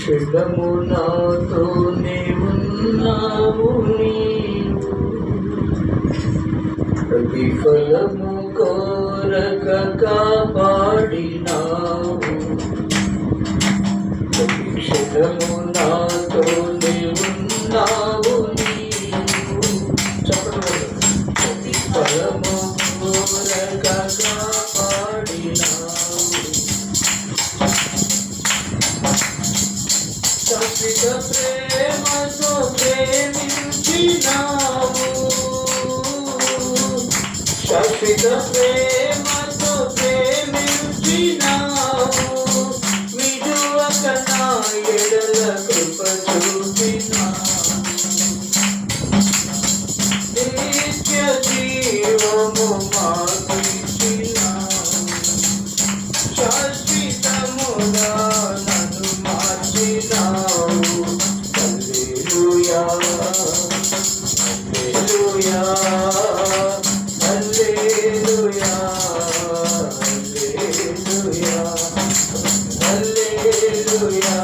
ప్రతిక్షణము నాతోనే ఉన్నావు నీవు, ప్రతిఫలము కోరక కాపాడినావు. ప్రతిక్షణము నాతోనే ఉన్నావు నీవు, ప్రతిఫలము కోరక కాపాడినావు. శాశ్వత ప్రేమతో ప్రేమించినావు, శాశ్వత ప్రేమతో ప్రేమించినావు. విడువక నా ఎడల కృప చూపినావు. నిత్య జీవము మాకు ఇచ్చినావు, శాశ్వతముగా నన్ను మార్చినావు. హల్లెలూయా హల్లెలూయా హల్లెలూయా హల్లెలూయా హల్లెలూయా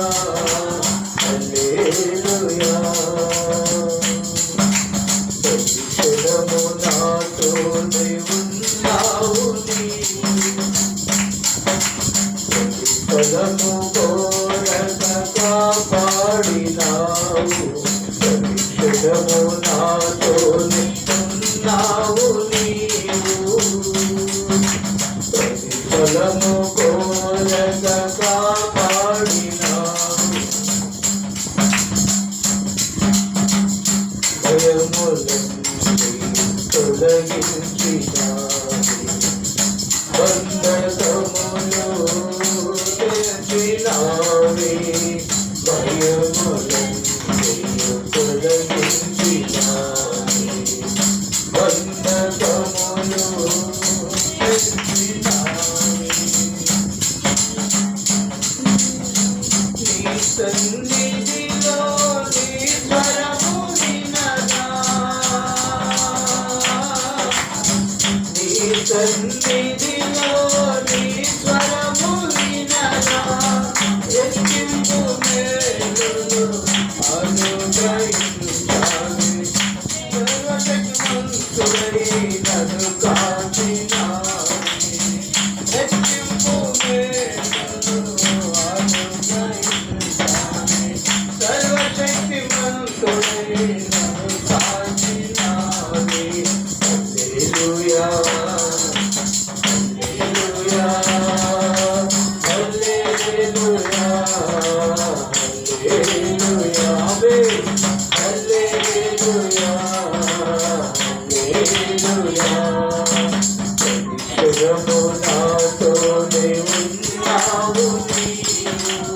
హల్లెలూయా. ప్రతిక్షణము నాతోనే ఉన్నావు నీవు, ప్రతిఫలము కోరక కాపాడినావు. ప్రతిక్షణము నాతోనే ఉన్నావు నీవు, ప్రతిఫలము కోరక కాపాడినావు. భయములన్నీ తొలగించినావు, బంధకములు తెంచినావే. భయములన్నీ తొలగించినావే, బంధకములు తెంచినావే. నీ సన్నిధిలో నీ స్వరము వినగా, నీ సన్నిధిలో నీ స్వరము వినగా, ఎక్కింపు మేలును అనుగ్రహించాలి. సర్వశక్తిమంతుడై నన్ను కాచినావి, ఎక్కింపు మేలును అనుగ్రహించాలి. సర్వశక్తిమంతుడై నన్ను కాచినావి. హల్లెలూయా హల్లెలూయా హల్లెలూయా హల్లెలూయా హల్లెలూయా హల్లెలూయా. ప్రతిక్షణము నాతోనే ఉన్నావు నీవు,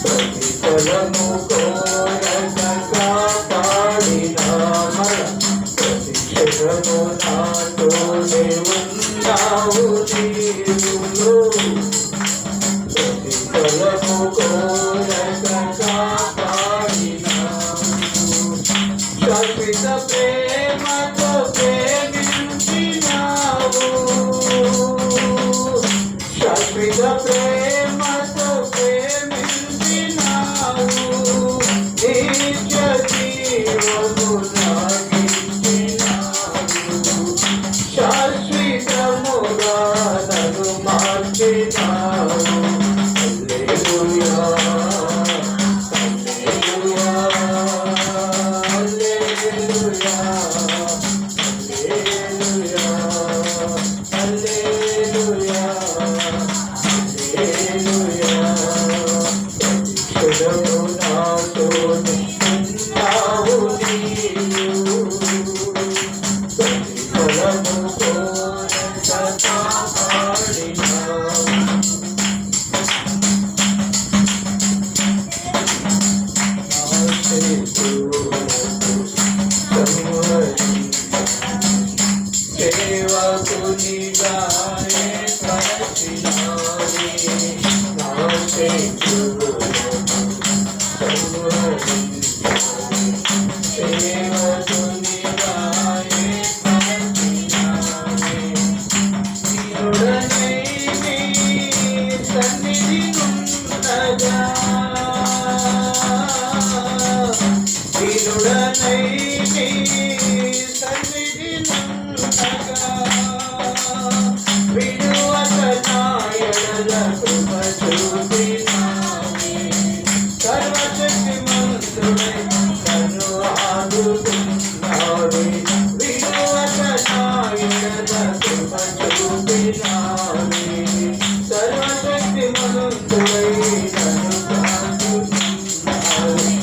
ప్రతిఫలము కోరక కాపాడినావు. ప్రతిక్షణము నాతోనే ఉన్నావు నీవు, ప్రతిఫలము కోరక కాపాడినావు. శాశ్వత ప్రేమతో ప్రేమించినావు, శాశ్వత ప్రేమతో ప్రేమించినావు. నిత్య జీవము నాకిచ్చినావు, శాశ్వతముగా నన్ను మార్చినావు. హల్లెలూయా హల్లెలూయా హల్లెలూయా హల్లెలూయా హల్లెలూయా హల్లెలూయా. ప్రతిక్షణము నాతోనే ఉన్నావు నీవు, ప్రతిఫలము కోరక కాపాడినావు. సేవకునిగా ఏర్పరచినావే, నా సేవకులను సేవకునిగా ఏర్పరచినావే. దీనుడనై నీ సన్నిధి ఉండగా కృప చూపినావే సర్వశక్తిమంతుడై నన్ను ఆదుకున్నావే వినువక నా ఎడల కృప చూపినావే సర్వశక్తిమంతుడై నన్ను ఆదుకున్నావే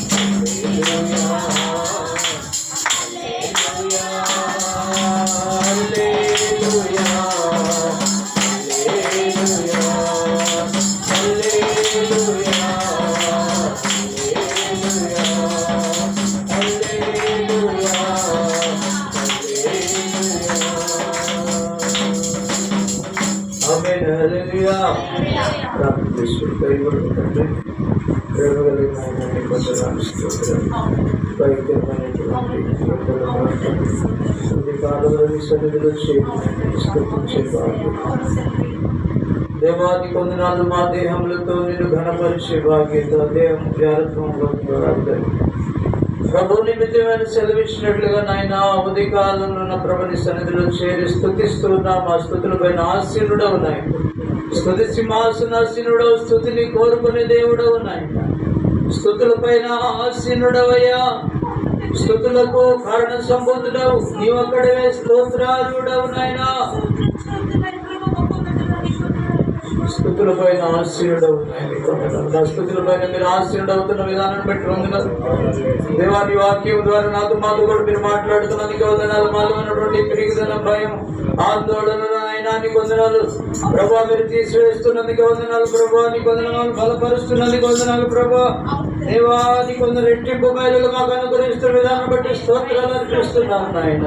దేవాది కొందనాలు మా దేహములతో నేను ఘనపరిచే భాగ్యత దేహం జాగ్రత్తంలో ప్రభు నిమిత్తమైన సెలవిచ్చినట్లుగా నాయన ఉదయ కాలంలో ఉన్న ప్రభుని సన్నిధిలో చేరి స్తుతిస్తున్నా మా స్తుతులపైన ఆసీనుడవు నాయన స్తుతి సింహాసనాసీనుడవు స్తుతిని కోరుకునే దేవుడవు నాయన స్తుతులపైన ఆసీనుడవయ్యా స్తుతులకు కారణ సంబోధుడవు నీవక్కడవే స్తోత్రాలుడవు నాయన స్తుతులపైన ఆశీనుడవు స్తుతులపైన మీరు ఆశీనుడవుతున్న విధానం బట్టి వందనాలు దేవాని వాక్యం ద్వారా నాతో మాతో కూడా మీరు మాట్లాడుతున్నందుకు వందనాలు మాలో ఉన్నటువంటి పెరుగుదల భయం ఆందోళన ఆయనాన్ని వందనాలు ప్రభా మీరు తీసివేస్తున్నందుకు వందనాలు ప్రభా నీ వందనాలు బలపరుస్తున్నందుకు వందనాలు ప్రభా దేవాని కొందరు రెట్టింపు బయలు మాకు అనుగ్రహిస్తున్న విధానం బట్టి స్తోత్రాలు అర్పిస్తున్నాను నాయన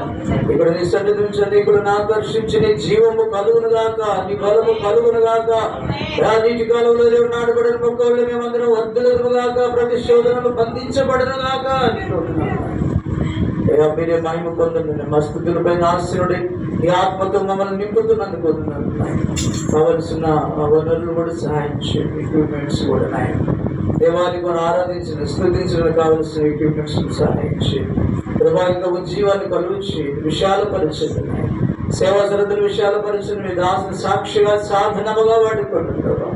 ఇక్కడ నీ సన్నిధి నుంచి ఇక్కడ ఆకర్షించి నీ జీవము కలుగును గాక నీ బలము కలుగును గాక రాజీటి కాలంలో దేవుడు నాటబడిన మొక్కలు మేమందరం వర్ధులను గాక ప్రతి శోధనలు బంధించబడను గాక మీరే మహిమ పొందండి మా స్థుతులపైన ఆశీనుడి ఈ ఆత్మతో మమ్మల్ని నింపుతున్నందుకు కావలసిన వనరులు కూడా సహాయం చేయండి ఎక్విప్మెంట్స్ కూడా నాయన దేవాన్ని కూడా ఆరాధించిన స్తుతించడానికి కావలసిన ఎక్విప్మెంట్స్ సహాయం చేయండి ప్రభావిత ఉజ్జీవాన్ని కలుగుచి విశాలపరిచింది సేవా సరతుల విశాలపరిచిన మీ దాసుని సాక్షిగా సాధనముగా వాడుకోండి ప్రభావ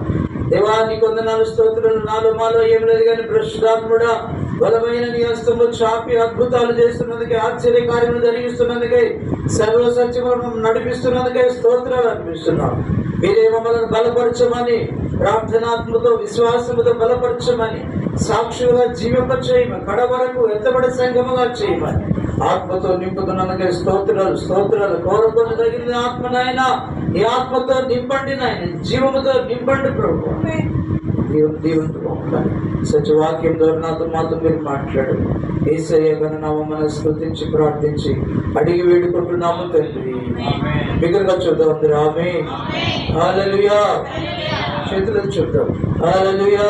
దేవాన్ని కొందనాలు స్తోత్రులు నాలో మాలో ఏం లేదు కానీ పరిశుద్ధాత్ముడా బలమైన నీ హస్తము చాపి అద్భుతాలు చేస్తున్నందుకే ఆశ్చర్య కార్యములు జరిగిస్తున్నందుకే సర్వ సత్యములను నడిపిస్తున్నందుకే స్తోత్రాలు అర్పిస్తున్నాం మీరే మమ్మల్ని బలపరచమని ప్రార్థనాత్మతో విశ్వాసముతో బలపరచమని సాక్షులుగా జీవింపచేయమని కడ వరకు ఎత్తబడి సంగముగా చేయమని ఆత్మతో నింపుతున్నందుకే స్తోత్రాలు కోరుకొని తగిన ఆత్మనైనా ఈ ఆత్మతో నింపండి నాయన జీవముతో నింపండి ప్రభు దీవంతో సత్యవాక్యం ద్వారా నాతో మాతో మీరు మాట్లాడు యేసయ్య గణనామమున స్తుతించి ప్రార్థించి అడిగి వేడుకుంటున్నాము తండ్రి బిగ్గరగా చూద్దాం అందరూ ఆమేన్ హల్లెలూయా చేతులు చూద్దాం హల్లెలూయా